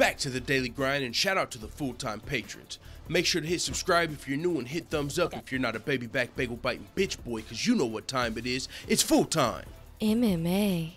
back to the daily grind, and shout out to the full-time patrons. Make sure to hit subscribe if you're new and hit thumbs up if you're not a baby back bagel biting bitch boy, cause you know what time it is. It's full time. MMA.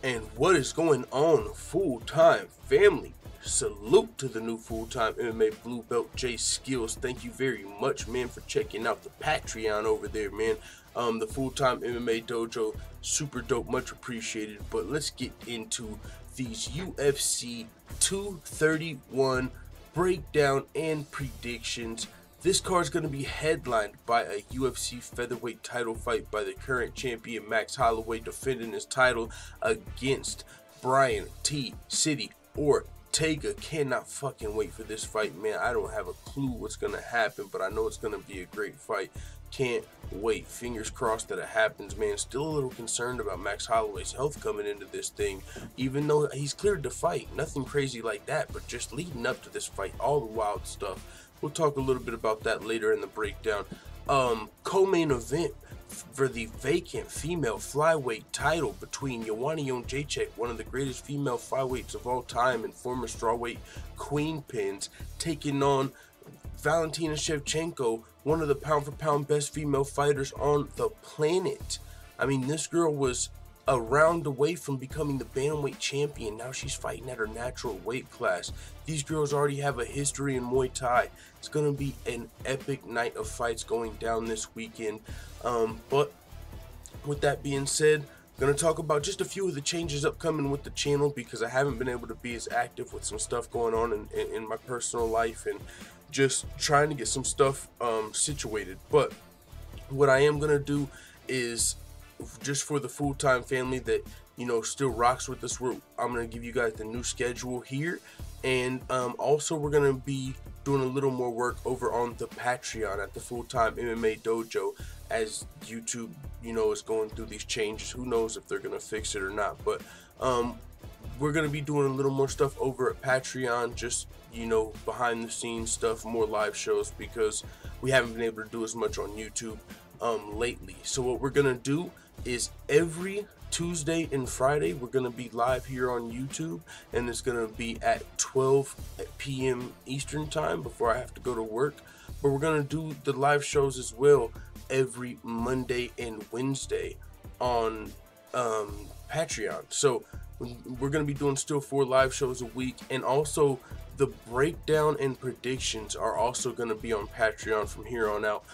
And what is going on, full-time family? Salute to the new full-time MMA blue belt J Skills. Thank you very much, man, for checking out the Patreon over there, man. The full-time MMA dojo, super dope, much appreciated. But let's get into these UFC 231 breakdown and predictions. This card is going to be headlined by a UFC featherweight title fight by the current champion Max Holloway, defending his title against Brian T. City Ortega. Cannot fucking wait for this fight, man. I don't have a clue what's going to happen, but I know it's going to be a great fight. Can't wait. Fingers crossed that it happens, man. Still a little concerned about Max Holloway's health coming into this thing, even though he's cleared to fight. Nothing crazy like that, but just leading up to this fight, all the wild stuff. We'll talk a little bit about that later in the breakdown. Co-main event for the vacant female flyweight title between Joanna Jędrzejczyk, one of the greatest female flyweights of all time, and former strawweight Quintin, taking on Valentina Shevchenko, one of the pound-for-pound best female fighters on the planet. I mean, this girl was a round away from becoming the bantamweight champion. Now she's fighting at her natural weight class. These girls already have a history in Muay Thai. It's going to be an epic night of fights going down this weekend. But with that being said, I'm going to talk about just a few of the changes upcoming with the channel, because I haven't been able to be as active with some stuff going on in my personal life, and just trying to get some stuff situated. But what I am going to do is, just for the full-time family that, you know, still rocks with us, I'm going to give you guys the new schedule here. And also we're going to be doing a little more work over on the Patreon at the full-time MMA dojo, as YouTube, you know, is going through these changes. Who knows if they're going to fix it or not, but we're going to be doing a little more stuff over at Patreon, just, you know, behind the scenes stuff, more live shows, because we haven't been able to do as much on YouTube lately. So what we're going to do is every Tuesday and Friday we're going to be live here on YouTube, and it's going to be at 12 p.m. Eastern time before I have to go to work. But we're going to do the live shows as well every Monday and Wednesday on Patreon. So we're going to be doing still 4 live shows a week, and also the breakdown and predictions are also going to be on Patreon from here on out,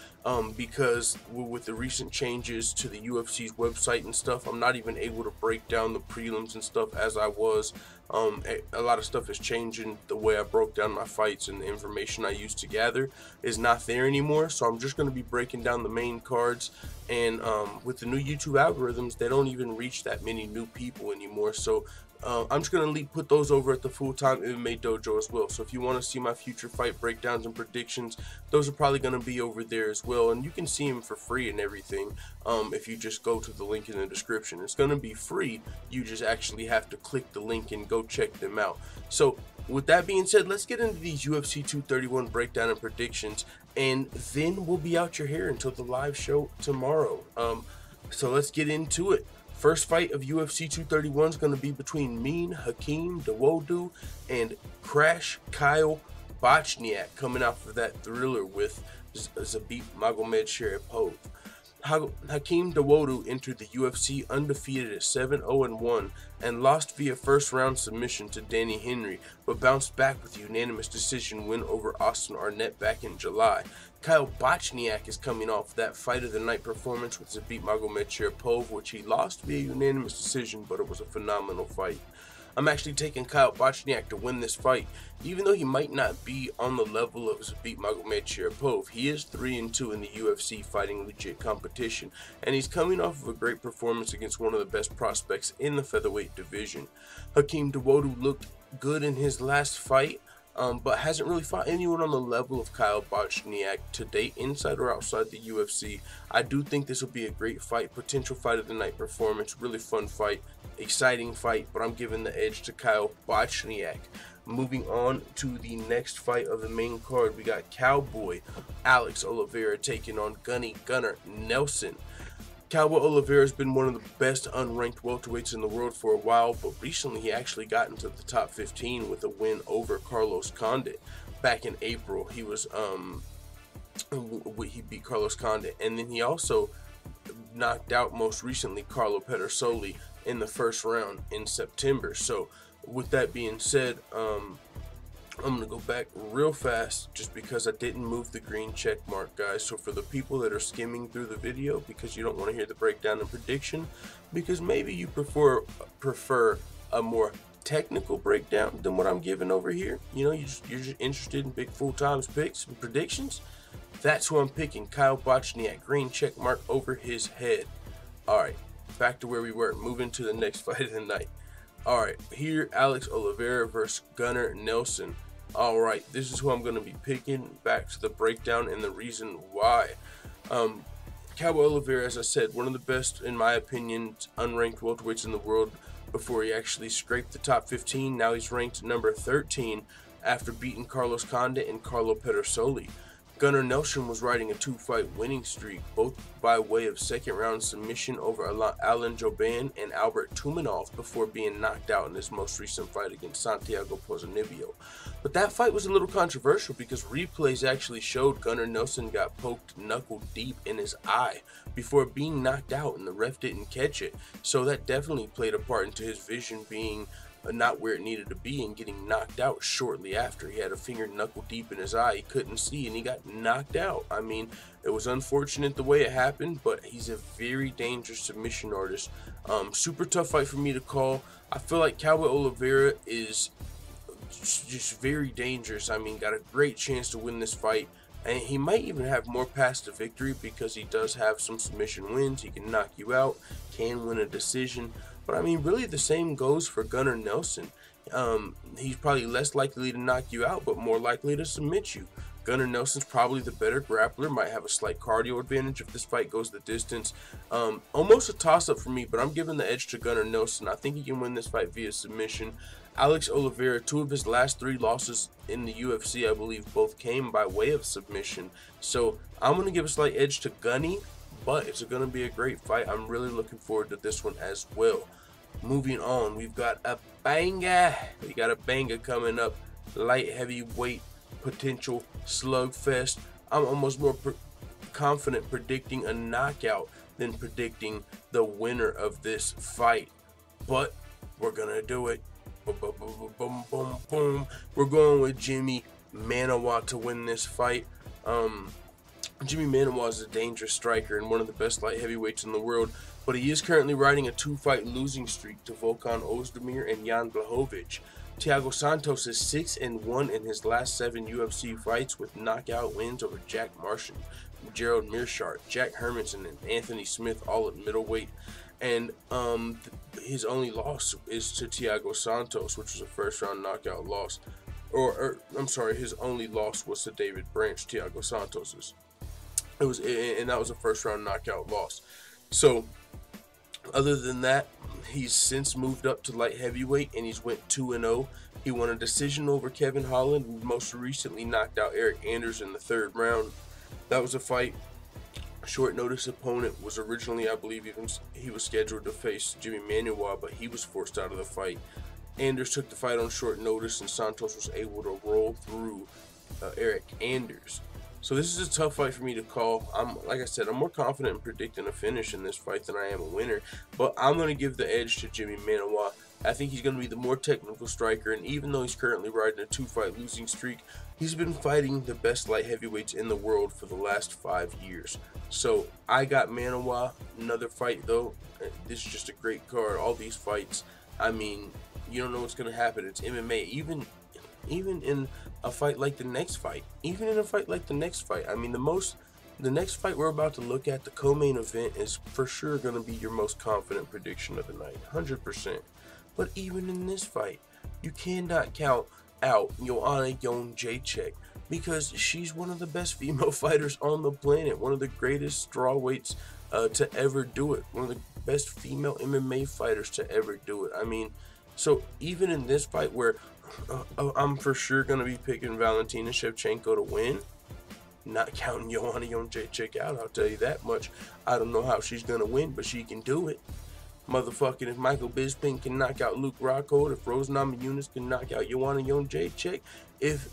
because with the recent changes to the UFC's website and stuff, I'm not even able to break down the prelims and stuff as I was. A lot of stuff is changing. The way I broke down my fights and the information I used to gather is not there anymore, so I'm just going to be breaking down the main cards. And with the new YouTube algorithms, they don't even reach that many new people anymore, so I'm just going to put those over at the full-time MMA dojo as well. So if you want to see my future fight breakdowns and predictions, those are probably going to be over there as well. And you can see them for free and everything if you just go to the link in the description. It's going to be free. You just actually have to click the link and go check them out. So with that being said, let's get into these UFC 231 breakdown and predictions, and then we'll be out your hair until the live show tomorrow. So let's get into it. First fight of UFC 231 is going to be between Mean Hakeem Dawodu and Crash Kyle Bochniak, coming off of that thriller with Zabit Magomedsharipov. Hakeem Dawodu entered the UFC undefeated at 7-0-1 and lost via first-round submission to Danny Henry, but bounced back with a unanimous decision win over Austin Arnett back in July. Kyle Bochniak is coming off that fight of the night performance with Zabit Magomedsharipov, which he lost via unanimous decision, but it was a phenomenal fight. I'm actually taking Kyle Bochniak to win this fight, even though he might not be on the level of Zabit Magomedsharipov. He is 3-2 in the UFC, fighting legit competition, and he's coming off of a great performance against one of the best prospects in the featherweight division. Hakeem Dawodu looked good in his last fight, but hasn't really fought anyone on the level of Kyle Bochniak to date, inside or outside the UFC. I do think this will be a great fight, potential fight of the night performance, really fun fight, exciting fight, but I'm giving the edge to Kyle Bochniak. Moving on to the next fight of the main card, we got Cowboy Alex Oliveira taking on Gunny Gunnar Nelson. Cowboy Oliveira has been one of the best unranked welterweights in the world for a while, but recently he actually got into the top 15 with a win over Carlos Condit. Back in April, he beat Carlos Condit, and then he also knocked out most recently Carlo Pedersoli in the first round in September. So with that being said, I'm gonna go back real fast just because I didn't move the green check mark, guys. So for the people that are skimming through the video because you don't want to hear the breakdown and prediction, because maybe you prefer a more technical breakdown than what I'm giving over here, you know, you're just interested in big full-time picks and predictions, that's who I'm picking. Kyle Bochniak, green check mark over his head. All right, back to where we were, moving to the next fight of the night. All right, here, Alex Oliveira versus Gunnar Nelson. All right, this is who I'm going to be picking. Back to the breakdown and the reason why. Cowboy Oliveira, as I said, one of the best, in my opinion, unranked welterweights in the world before he actually scraped the top 15. Now he's ranked number 13 after beating Carlos Condit and Carlo Pedersoli. Gunnar Nelson was riding a 2-fight winning streak, both by way of second-round submission over Alan Jouban and Albert Tumenov before being knocked out in his most recent fight against Santiago Ponzinibbio. But that fight was a little controversial because replays actually showed Gunnar Nelson got poked knuckle deep in his eye before being knocked out, and the ref didn't catch it. So that definitely played a part into his vision being not where it needed to be and getting knocked out shortly after. He had a finger knuckle deep in his eye, he couldn't see, and he got knocked out. I mean, it was unfortunate the way it happened, but he's a very dangerous submission artist. Super tough fight for me to call. I feel like Cowboy Oliveira is just very dangerous. I mean, got a great chance to win this fight, and he might even have more paths to victory because he does have some submission wins. He can knock you out, can win a decision. But I mean, really the same goes for Gunnar Nelson. He's probably less likely to knock you out, but more likely to submit you. Gunnar Nelson's probably the better grappler, might have a slight cardio advantage if this fight goes the distance. Almost a toss-up for me, but I'm giving the edge to Gunnar Nelson. I think he can win this fight via submission. Alex Oliveira, 2 of his last 3 losses in the UFC, I believe, both came by way of submission. So I'm going to give a slight edge to Gunny, but it's going to be a great fight. I'm really looking forward to this one as well. Moving on, we've got a banger. We got a banger coming up. Light heavyweight potential slugfest. I'm almost more confident predicting a knockout than predicting the winner of this fight. But we're going to do it. Boom, boom, boom, boom, boom, boom. We're going with Jimmy Manuwa to win this fight. Jimmy Manuwa is a dangerous striker and one of the best light heavyweights in the world, but he is currently riding a 2-fight losing streak to Volkan Ozdemir and Jan Blachowicz. Thiago Santos is 6-1 in his last 7 UFC fights with knockout wins over Jack Martian, Gerald Meerschaert, Jack Hermanson, and Anthony Smith, all at middleweight. And his only loss is to Thiago Santos, which was a first-round knockout loss. I'm sorry, his only loss was to David Branch, Thiago Santos's. And that was a first-round knockout loss. So, other than that, he's since moved up to light heavyweight, and he's went 2-0. He won a decision over Kevin Holland, who most recently knocked out Eric Anders in the 3rd round. That was a fight. Short notice opponent was originally, I believe, he was scheduled to face Jimmy Manuwa, but he was forced out of the fight. Anders took the fight on short notice, and Santos was able to roll through Eric Anders. So this is a tough fight for me to call. Like I said, I'm more confident in predicting a finish in this fight than I am a winner, but I'm going to give the edge to Jimmy Manuwa. I think he's going to be the more technical striker, and even though he's currently riding a 2-fight losing streak, he's been fighting the best light heavyweights in the world for the last 5 years. So I got Manuwa. Another fight though, this is just a great card. All these fights, I mean, you don't know what's going to happen. It's MMA. Even in a fight like the next fight, I mean, the next fight we're about to look at, the co-main event, is for sure going to be your most confident prediction of the night, 100%. But even in this fight, you cannot count out Joanna Jędrzejczyk because she's one of the best female fighters on the planet, one of the greatest strawweights to ever do it, one of the best female MMA fighters to ever do it. I mean, so even in this fight where I'm for sure going to be picking Valentina Shevchenko to win, Not counting Joanna Jędrzejczyk out, I'll tell you that much. I don't know how she's gonna win, but she can do it. Motherfucking if Michael Bisping can knock out Luke Rockhold, if Rose Namajunas can knock out Joanna Jędrzejczyk, if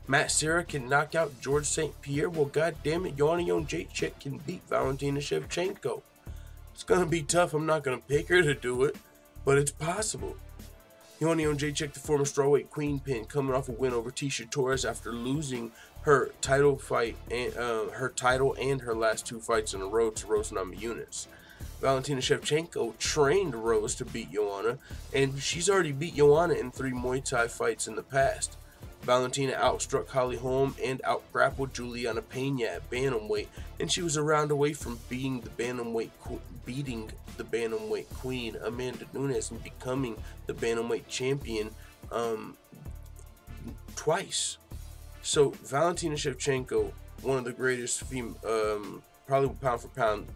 Matt Serra can knock out George St. Pierre, well, goddamn it, Joanna Jędrzejczyk can beat Valentina Shevchenko. It's gonna be tough. I'm not gonna pick her to do it, but it's possible. Joanna Jędrzejczyk, the former strawweight queen, coming off a win over Tecia Torres after losing her title fight and her last 2 fights in a row to Rose Namajunas. Valentina Shevchenko trained Rose to beat Joanna, and she's already beat Joanna in 3 Muay Thai fights in the past. Valentina outstruck Holly Holm and outgrappled Juliana Pena at bantamweight, and she was a round away from beating the bantamweight queen Amanda Nunes and becoming the bantamweight champion twice. So Valentina Shevchenko, one of the greatest probably pound for pound,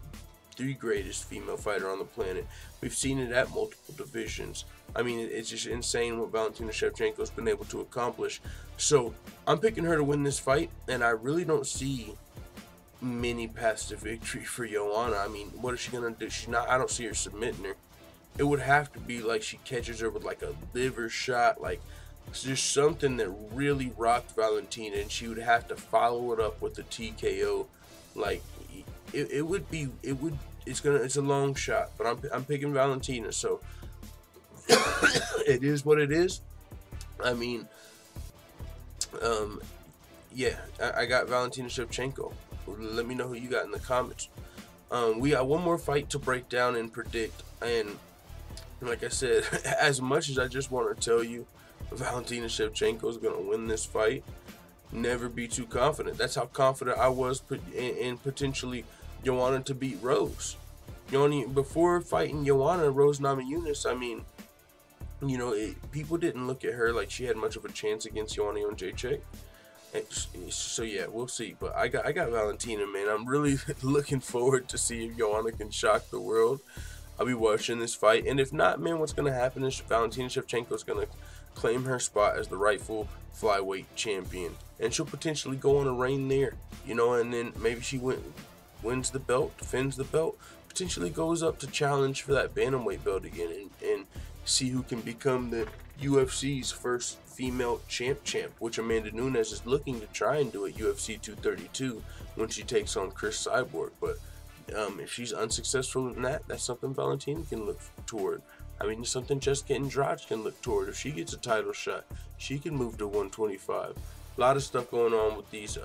the greatest female fighter on the planet. We've seen it at multiple divisions. I mean, it's just insane what Valentina Shevchenko's been able to accomplish. So I'm picking her to win this fight, and I really don't see many paths to victory for Joanna. I mean, what is she gonna do? I don't see her submitting her. It would have to be like she catches her with like a liver shot, like it's just something that really rocked Valentina, and she would have to follow it up with a TKO. Like it's a long shot, but I'm picking Valentina, so it is what it is. I mean, yeah, I got Valentina Shevchenko. Let me know who you got in the comments. We got one more fight to break down and predict, and like I said, as much as I just want to tell you Valentina Shevchenko is going to win this fight, never be too confident. That's how confident I was in potentially Joanna to beat Rose. Before fighting Joanna, Rose Namajunas, I mean, you know, people didn't look at her like she had much of a chance against Joanna Jędrzejczyk. So yeah, we'll see. But I got Valentina, man. I'm really looking forward to see if Joanna can shock the world. I'll be watching this fight, and if not, man, what's gonna happen is Valentina Shevchenko is gonna claim her spot as the rightful flyweight champion, and she'll potentially go on a reign there, you know, and then maybe she wins the belt, defends the belt, potentially goes up to challenge for that bantamweight belt again, and see who can become the UFC's first female champ, which Amanda Nunes is looking to try and do at UFC 232 when she takes on Chris Cyborg. But if she's unsuccessful in that, that's something Valentina can look toward. I mean, it's something Jessica Andrade can look toward. If she gets a title shot, she can move to 125. A lot of stuff going on with these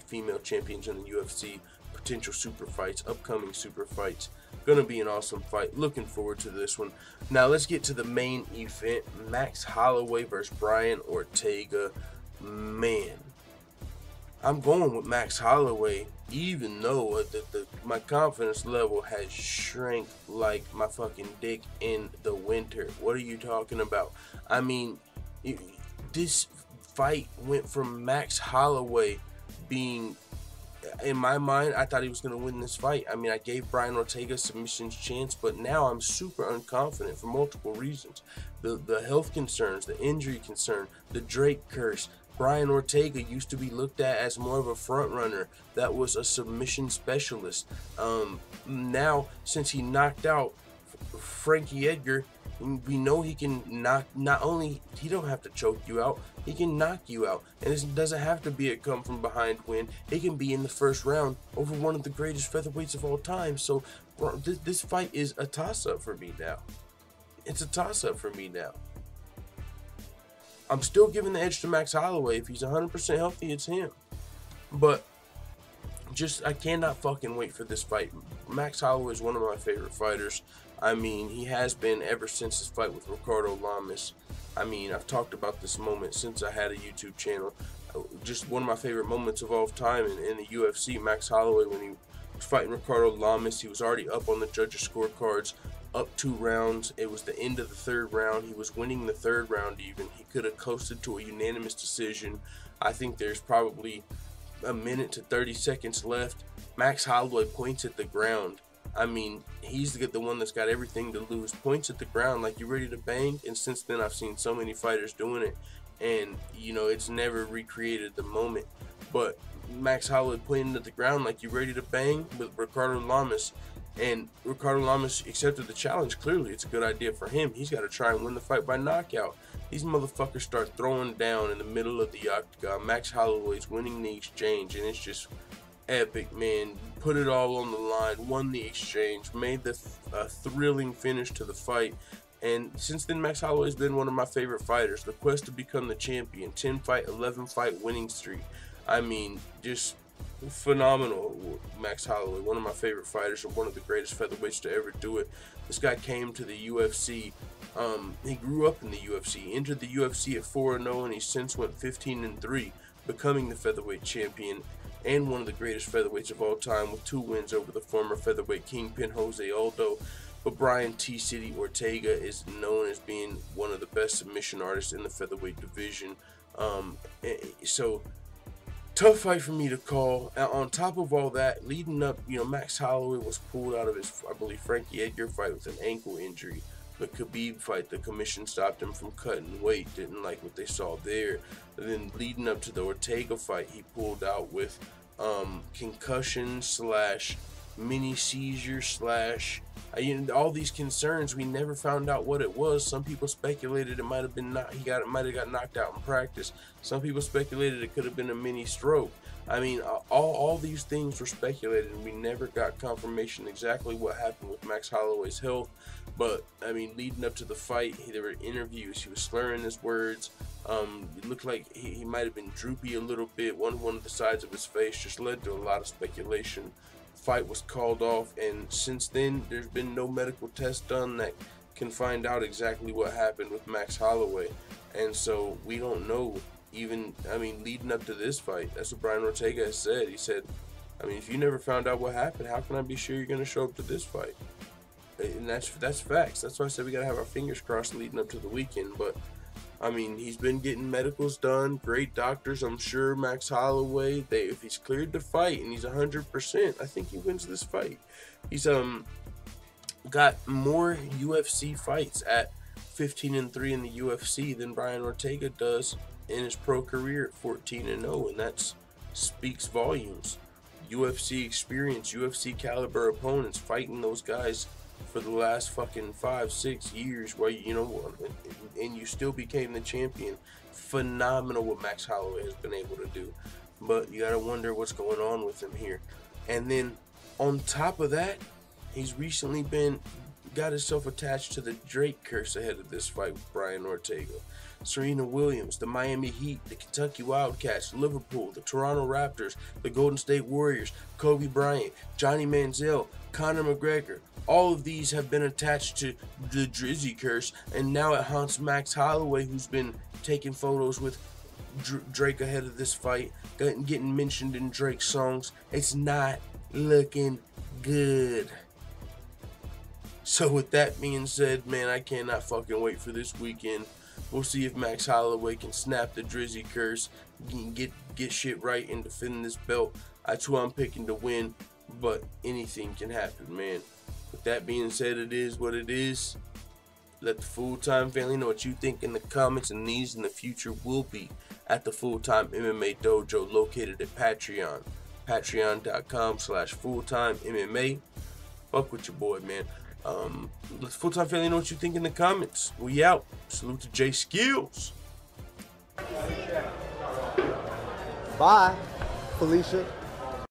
female champions in the UFC. Potential super fights, upcoming super fights. Gonna be an awesome fight. Looking forward to this one. Now let's get to the main event. Max Holloway versus Brian Ortega. Man, I'm going with Max Holloway, even though my confidence level has shrank like my fucking dick in the winter. What are you talking about? I mean, this fight went from Max Holloway being, in my mind, I thought he was going to win this fight. I mean, I gave Brian Ortega submission's chance, but now I'm super unconfident for multiple reasons. The health concerns, the injury concern, the Drake curse. Brian Ortega used to be looked at as more of a front runner that was a submission specialist. Now, since he knocked out Frankie Edgar, we know he can knock, not only, he don't have to choke you out, he can knock you out. And it doesn't have to be a come from behind win. It can be in the first round over one of the greatest featherweights of all time. So this fight is a toss-up for me now. It's a toss-up for me now. I'm still giving the edge to Max Holloway. If he's 100% healthy, it's him. But I cannot fucking wait for this fight. Max Holloway is one of my favorite fighters. I mean, he has been ever since his fight with Ricardo Lamas. I mean, I've talked about this moment since I had a YouTube channel. Just one of my favorite moments of all time in the UFC. Max Holloway, when he was fighting Ricardo Lamas, he was already up on the judges' scorecards, up 2 rounds. It was the end of the 3rd round. He was winning the 3rd round even. He could have coasted to a unanimous decision. I think there's probably a minute to 30 seconds left. Max Holloway points at the ground. I mean, he's the one that's got everything to lose. Points at the ground like you're ready to bang. And since then, I've seen so many fighters doing it. and you know, it's never recreated the moment. But Max Holloway pointed at the ground like, you ready to bang with Ricardo Lamas? And Ricardo Lamas accepted the challenge. Clearly, it's a good idea for him. He's got to try and win the fight by knockout. These motherfuckers start throwing down in the middle of the octagon. Max Holloway's winning the exchange, and it's just epic, man. Put it all on the line, won the exchange, made the thrilling finish to the fight. And since then, Max Holloway's been one of my favorite fighters. The quest to become the champion, 10-fight, 11-fight winning streak. I mean, just phenomenal. Max Holloway, one of my favorite fighters and one of the greatest featherweights to ever do it. This guy came to the UFC. He grew up in the UFC, entered the UFC at 4-0, and he since went 15-3, becoming the featherweight champion and one of the greatest featherweights of all time, with 2 wins over the former featherweight kingpin Jose Aldo. But Brian T-City Ortega is known as being one of the best submission artists in the featherweight division. So tough fight for me to call. On top of all that, leading up, you know, Max Holloway was pulled out of his, I believe, Frankie Edgar fight with an ankle injury. The Khabib fight, the commission stopped him from cutting weight. Didn't like what they saw there. And then leading up to the Ortega fight, he pulled out with concussion / mini seizure / all these concerns. We never found out what it was. Some people speculated it might have been might have got knocked out in practice. Some people speculated it could have been a mini stroke. I mean, all these things were speculated, and we never got confirmation exactly what happened with Max Holloway's health. But I mean, leading up to the fight, there were interviews. He was slurring his words. It looked like he might have been droopy a little bit. One of the sides of his face just led to a lot of speculation. Fight was called off, and since then there's been no medical test done that can find out exactly what happened with Max Holloway. And so we don't know. Even, I mean, leading up to this fight, that's what Brian Ortega has said. He said, I mean, if you never found out what happened, how can I be sure you're going to show up to this fight? And that's facts. That's why I said we got to have our fingers crossed leading up to the weekend. But I mean, he's been getting medicals done, great doctors. I'm sure Max Holloway, if he's cleared to fight and he's 100%, I think he wins this fight. He's got more UFC fights at 15-3 in the UFC than Brian Ortega does in his pro career at 14-0, and that speaks volumes. UFC experience, UFC caliber opponents, fighting those guys for the last fucking 5-6 years, where and you still became the champion. Phenomenal what Max Holloway has been able to do, but you gotta wonder what's going on with him here. And then on top of that, he's recently got himself attached to the Drake curse ahead of this fight with Brian Ortega. Serena Williams, the Miami Heat, the Kentucky Wildcats, Liverpool, the Toronto Raptors, the Golden State Warriors, Kobe Bryant, Johnny Manziel, Conor McGregor. All of these have been attached to the Drizzy curse, and now it haunts Max Holloway, who's been taking photos with Drake ahead of this fight, getting mentioned in Drake's songs. It's not looking good. So with that being said, man, I cannot fucking wait for this weekend. We'll see if Max Holloway can snap the Drizzy curse, get shit right and defend this belt. That's who I'm picking to win, but anything can happen, man. With that being said, it is what it is. Let the Full-Time family know what you think in the comments, and these in the future will be at the Full-Time MMA Dojo, located at Patreon. Patreon.com/FulltimeMMA. Fuck with your boy, man. Let the Full-Time family know what you think in the comments. We out. Salute to J Skills. Bye, Felicia.